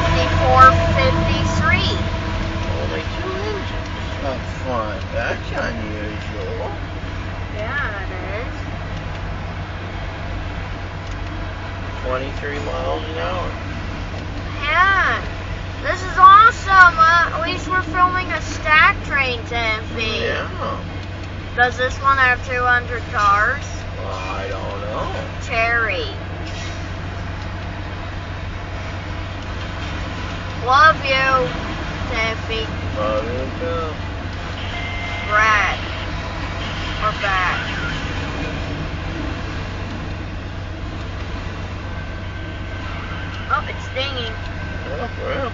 5453. Only 2 engines up front. That's unusual. Yeah, it is. 23 miles an hour. Yeah. This is awesome. At least we're filming a stack train, Tiffy. Yeah. Does this one have 200 cars? Well, I don't know. Cherry. Love you, Tiffy. Love you too. Brad. Or back. Oh, it's dinging. Oh, for real?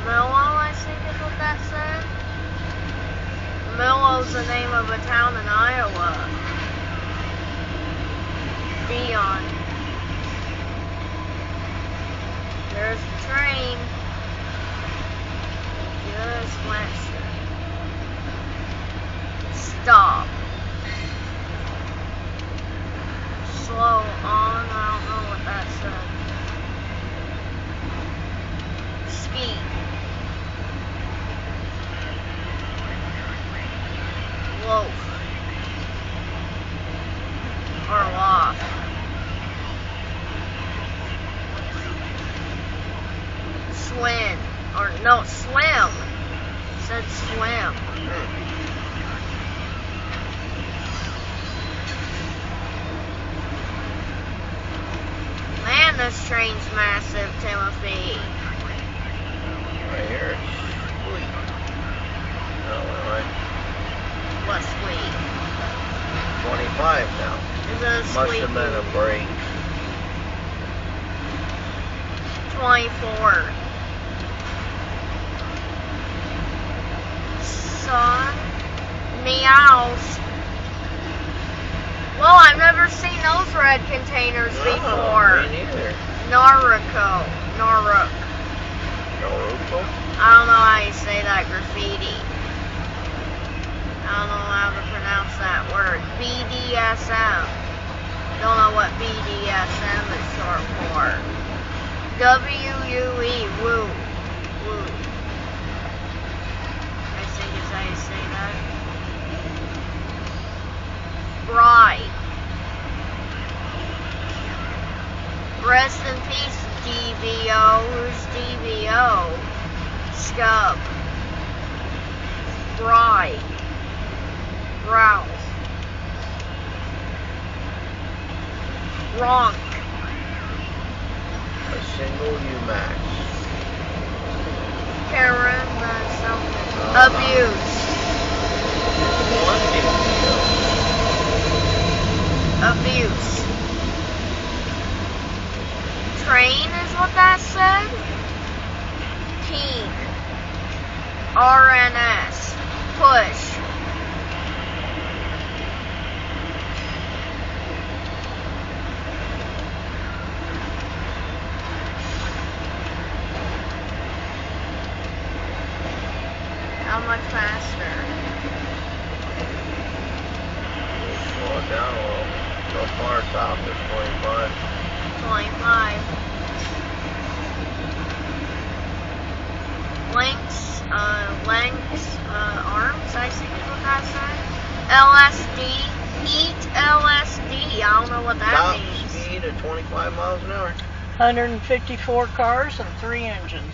Millo, I think is what that said. Millo's the name of a town in Iowa. Dion. There's the train. Just went stop. Slow on. I don't know what that said. Speed. Loaf. Or loft. Swim. Or no, swim. It said swim. Man, this train's massive, Timothy. Right here, it's sweet. Oh, right. What's sweet? 25 now. Is it a Must sweet? have been a break. 24. Son. Meows. Well, I've never seen those red containers before. Me neither. Naruto. Naruto? I don't know how you say that, graffiti. I don't know how to pronounce that word. BDSM. Don't know what BDSM is short for. WUE. Woo. Woo. I think is how you say that. Bride. Rest in peace, DVO. Who's DVO? Scub. Bride. Ralph. Ronk. A single UMax. Karen, something. Abuse. One Abuse. Train is what that said? Teen. RNS. Push. How much faster? Slow it down a little. So far top is 25. 25. Lengths, arms, I think is what that said. LSD. Eat LSD. I don't know what that Top means. speed of 25 miles an hour. 154 cars and 3 engines.